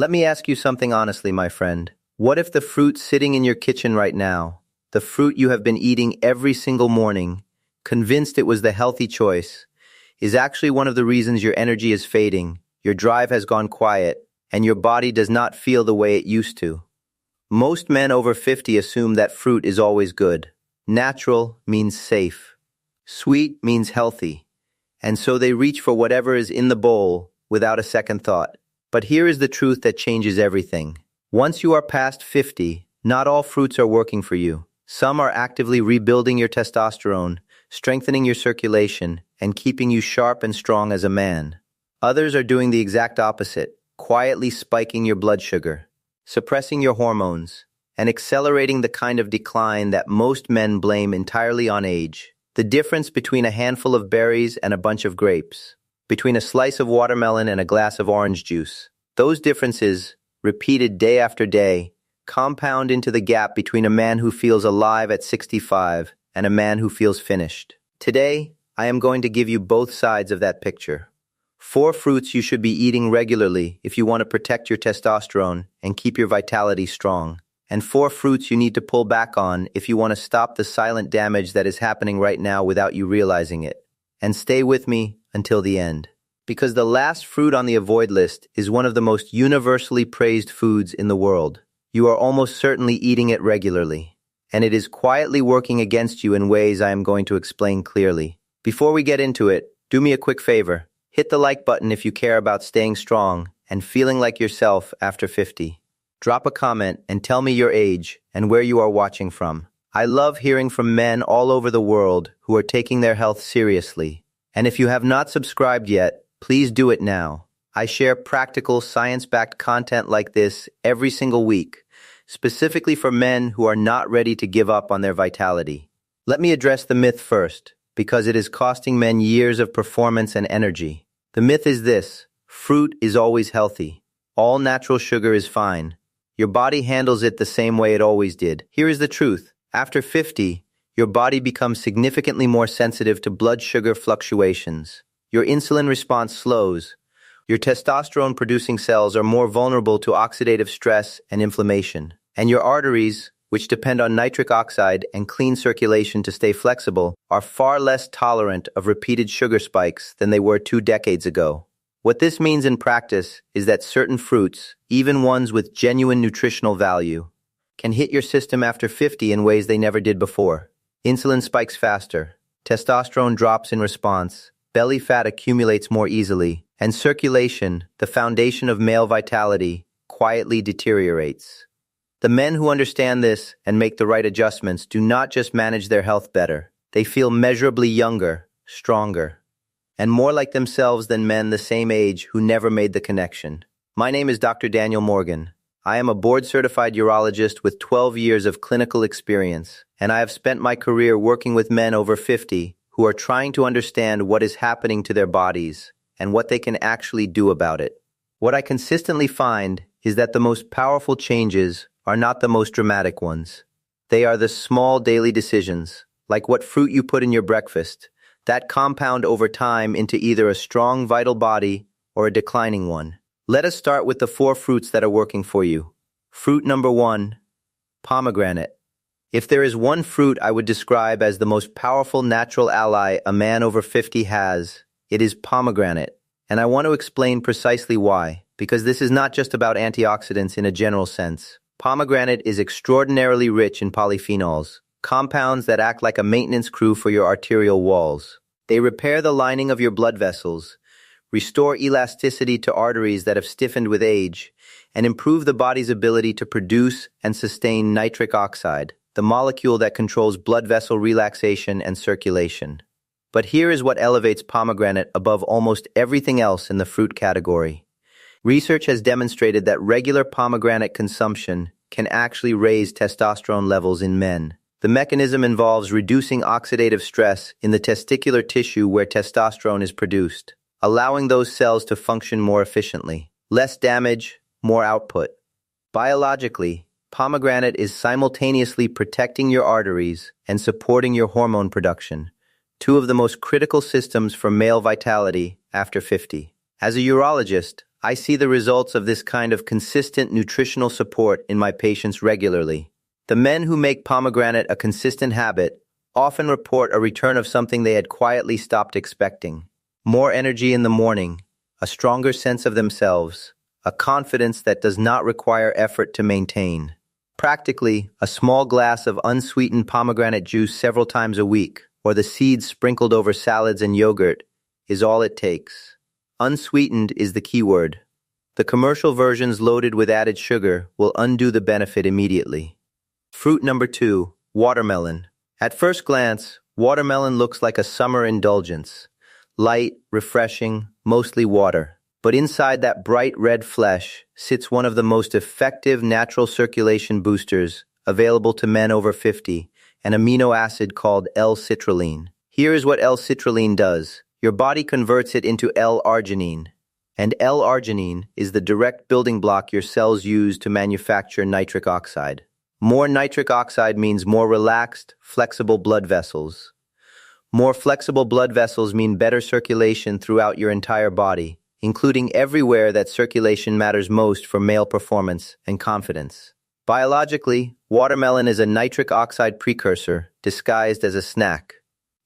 Let me ask you something honestly, my friend. What if the fruit sitting in your kitchen right now, the fruit you have been eating every single morning, convinced it was the healthy choice, is actually one of the reasons your energy is fading, your drive has gone quiet, and your body does not feel the way it used to? Most men over 50 assume that fruit is always good. Natural means safe. Sweet means healthy. And so they reach for whatever is in the bowl without a second thought. But here is the truth that changes everything. Once you are past 50, not all fruits are working for you. Some are actively rebuilding your testosterone, strengthening your circulation, and keeping you sharp and strong as a man. Others are doing the exact opposite, quietly spiking your blood sugar, suppressing your hormones, and accelerating the kind of decline that most men blame entirely on age. The difference between a handful of berries and a bunch of grapes, between a slice of watermelon and a glass of orange juice. Those differences, repeated day after day, compound into the gap between a man who feels alive at 65 and a man who feels finished. Today, I am going to give you both sides of that picture. 4 fruits you should be eating regularly if you want to protect your testosterone and keep your vitality strong. And 4 fruits you need to pull back on if you want to stop the silent damage that is happening right now without you realizing it. And stay with me until the end. Because the last fruit on the avoid list is one of the most universally praised foods in the world. You are almost certainly eating it regularly. And it is quietly working against you in ways I am going to explain clearly. Before we get into it, do me a quick favor. Hit the like button if you care about staying strong and feeling like yourself after 50. Drop a comment and tell me your age and where you are watching from. I love hearing from men all over the world who are taking their health seriously. And if you have not subscribed yet, please do it now. I share practical, science-backed content like this every single week, specifically for men who are not ready to give up on their vitality. Let me address the myth first, because it is costing men years of performance and energy. The myth is this: fruit is always healthy. All natural sugar is fine. Your body handles it the same way it always did. Here is the truth. After 50, your body becomes significantly more sensitive to blood sugar fluctuations. Your insulin response slows. Your testosterone-producing cells are more vulnerable to oxidative stress and inflammation. And your arteries, which depend on nitric oxide and clean circulation to stay flexible, are far less tolerant of repeated sugar spikes than they were 2 decades ago. What this means in practice is that certain fruits, even ones with genuine nutritional value, can hit your system after 50 in ways they never did before. Insulin spikes faster, testosterone drops in response, belly fat accumulates more easily, and circulation, the foundation of male vitality, quietly deteriorates. The men who understand this and make the right adjustments do not just manage their health better. They feel measurably younger, stronger, and more like themselves than men the same age who never made the connection. My name is Dr. Daniel Morgan. I am a board-certified urologist with 12 years of clinical experience, and I have spent my career working with men over 50 who are trying to understand what is happening to their bodies and what they can actually do about it. What I consistently find is that the most powerful changes are not the most dramatic ones. They are the small daily decisions, like what fruit you put in your breakfast, that compound over time into either a strong, vital body or a declining one. Let us start with the 4 fruits that are working for you. Fruit number 1, pomegranate. If there is one fruit I would describe as the most powerful natural ally a man over 50 has, it is pomegranate. And I want to explain precisely why, because this is not just about antioxidants in a general sense. Pomegranate is extraordinarily rich in polyphenols, compounds that act like a maintenance crew for your arterial walls. They repair the lining of your blood vessels, restore elasticity to arteries that have stiffened with age, and improve the body's ability to produce and sustain nitric oxide, the molecule that controls blood vessel relaxation and circulation. But here is what elevates pomegranate above almost everything else in the fruit category. Research has demonstrated that regular pomegranate consumption can actually raise testosterone levels in men. The mechanism involves reducing oxidative stress in the testicular tissue where testosterone is produced, allowing those cells to function more efficiently. Less damage, more output. Biologically, pomegranate is simultaneously protecting your arteries and supporting your hormone production, 2 of the most critical systems for male vitality after 50. As a urologist, I see the results of this kind of consistent nutritional support in my patients regularly. The men who make pomegranate a consistent habit often report a return of something they had quietly stopped expecting. More energy in the morning, a stronger sense of themselves, a confidence that does not require effort to maintain. Practically, a small glass of unsweetened pomegranate juice several times a week, or the seeds sprinkled over salads and yogurt, is all it takes. Unsweetened is the key word. The commercial versions loaded with added sugar will undo the benefit immediately. Fruit number 2, watermelon. At first glance, watermelon looks like a summer indulgence. Light, refreshing, mostly water. But inside that bright red flesh sits one of the most effective natural circulation boosters available to men over 50, an amino acid called L-citrulline. Here is what L-citrulline does. Your body converts it into L-arginine. And L-arginine is the direct building block your cells use to manufacture nitric oxide. More nitric oxide means more relaxed, flexible blood vessels. More flexible blood vessels mean better circulation throughout your entire body, including everywhere that circulation matters most for male performance and confidence. Biologically, watermelon is a nitric oxide precursor disguised as a snack.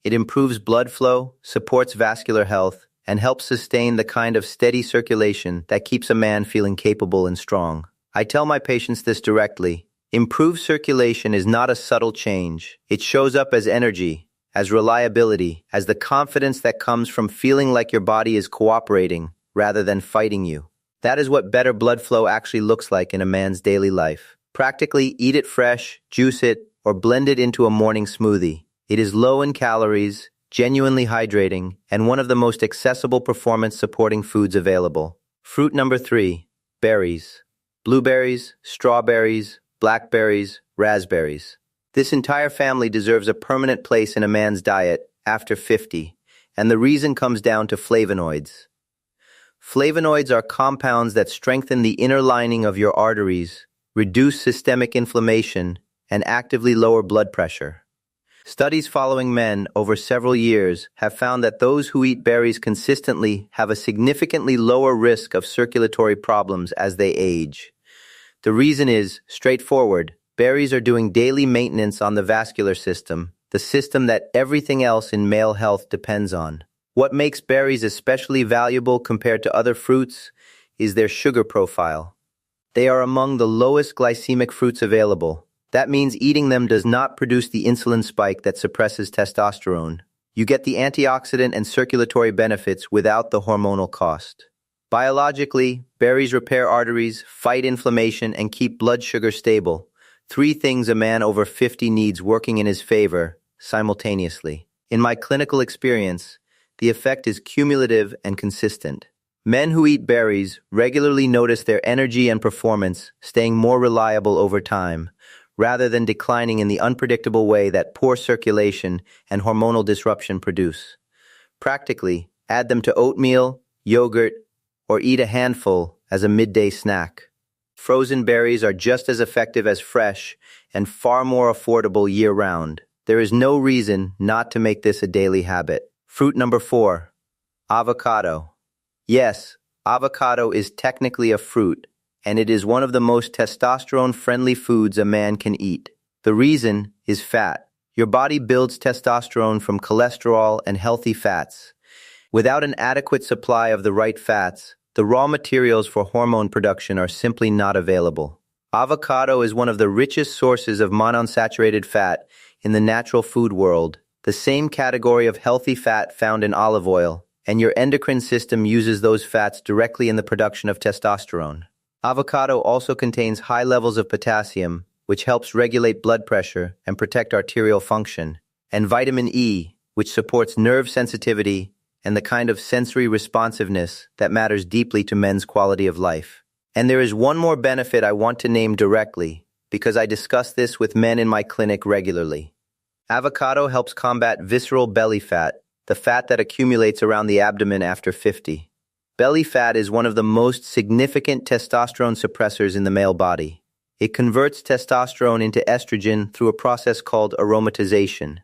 It improves blood flow, supports vascular health, and helps sustain the kind of steady circulation that keeps a man feeling capable and strong. I tell my patients this directly. Improved circulation is not a subtle change. It shows up as energy, as reliability, as the confidence that comes from feeling like your body is cooperating rather than fighting you. That is what better blood flow actually looks like in a man's daily life. Practically eat it fresh, juice it, or blend it into a morning smoothie. It is low in calories, genuinely hydrating, and one of the most accessible performance-supporting foods available. Fruit number 3, berries. Blueberries, strawberries, blackberries, raspberries. This entire family deserves a permanent place in a man's diet after 50, and the reason comes down to flavonoids. Flavonoids are compounds that strengthen the inner lining of your arteries, reduce systemic inflammation, and actively lower blood pressure. Studies following men over several years have found that those who eat berries consistently have a significantly lower risk of circulatory problems as they age. The reason is straightforward. Berries are doing daily maintenance on the vascular system, the system that everything else in male health depends on. What makes berries especially valuable compared to other fruits is their sugar profile. They are among the lowest glycemic fruits available. That means eating them does not produce the insulin spike that suppresses testosterone. You get the antioxidant and circulatory benefits without the hormonal cost. Biologically, berries repair arteries, fight inflammation, and keep blood sugar stable. 3 things a man over 50 needs working in his favor simultaneously. In my clinical experience, the effect is cumulative and consistent. Men who eat berries regularly notice their energy and performance staying more reliable over time, rather than declining in the unpredictable way that poor circulation and hormonal disruption produce. Practically, add them to oatmeal, yogurt, or eat a handful as a midday snack. Frozen berries are just as effective as fresh and far more affordable year-round. There is no reason not to make this a daily habit. Fruit number 4, avocado. Yes, avocado is technically a fruit, and it is one of the most testosterone-friendly foods a man can eat. The reason is fat. Your body builds testosterone from cholesterol and healthy fats. Without an adequate supply of the right fats, the raw materials for hormone production are simply not available. Avocado is one of the richest sources of monounsaturated fat in the natural food world, the same category of healthy fat found in olive oil, and your endocrine system uses those fats directly in the production of testosterone. Avocado also contains high levels of potassium, which helps regulate blood pressure and protect arterial function, and vitamin E, which supports nerve sensitivity and the kind of sensory responsiveness that matters deeply to men's quality of life. And there is one more benefit I want to name directly, because I discuss this with men in my clinic regularly. Avocado helps combat visceral belly fat, the fat that accumulates around the abdomen after 50. Belly fat is one of the most significant testosterone suppressors in the male body. It converts testosterone into estrogen through a process called aromatization.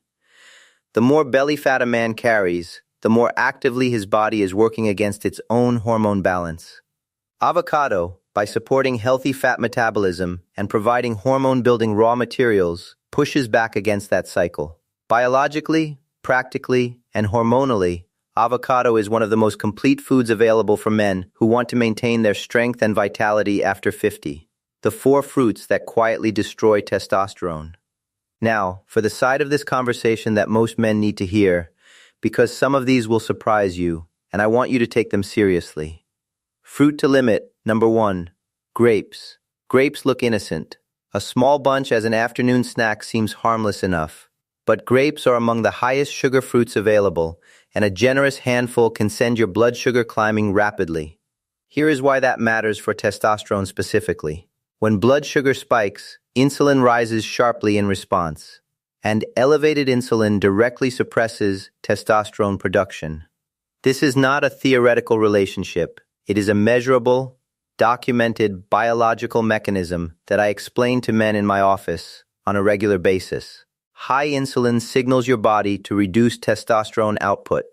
The more belly fat a man carries, the more actively his body is working against its own hormone balance. Avocado, by supporting healthy fat metabolism and providing hormone-building raw materials, pushes back against that cycle. Biologically, practically, and hormonally, avocado is one of the most complete foods available for men who want to maintain their strength and vitality after 50. The 4 fruits that quietly destroy testosterone. Now, for the side of this conversation that most men need to hear, because some of these will surprise you, and I want you to take them seriously. Fruit to limit, number 1. Grapes. Grapes look innocent. A small bunch as an afternoon snack seems harmless enough. But grapes are among the highest sugar fruits available, and a generous handful can send your blood sugar climbing rapidly. Here is why that matters for testosterone specifically. When blood sugar spikes, insulin rises sharply in response, and elevated insulin directly suppresses testosterone production. This is not a theoretical relationship. It is a measurable, documented biological mechanism that I explain to men in my office on a regular basis. High insulin signals your body to reduce testosterone output.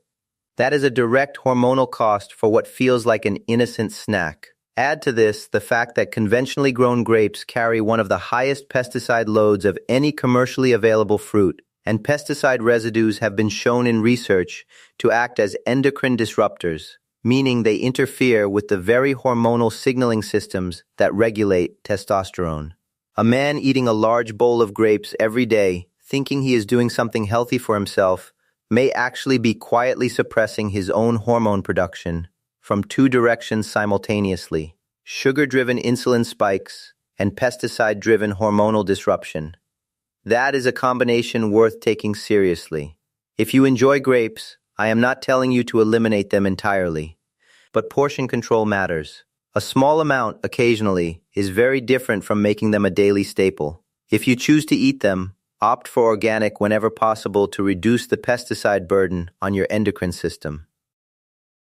That is a direct hormonal cost for what feels like an innocent snack. Add to this the fact that conventionally grown grapes carry one of the highest pesticide loads of any commercially available fruit, and pesticide residues have been shown in research to act as endocrine disruptors, meaning they interfere with the very hormonal signaling systems that regulate testosterone. A man eating a large bowl of grapes every day, thinking he is doing something healthy for himself, may actually be quietly suppressing his own hormone production from 2 directions simultaneously: sugar-driven insulin spikes and pesticide-driven hormonal disruption. That is a combination worth taking seriously. If you enjoy grapes, I am not telling you to eliminate them entirely, but portion control matters. A small amount occasionally is very different from making them a daily staple. If you choose to eat them, opt for organic whenever possible to reduce the pesticide burden on your endocrine system.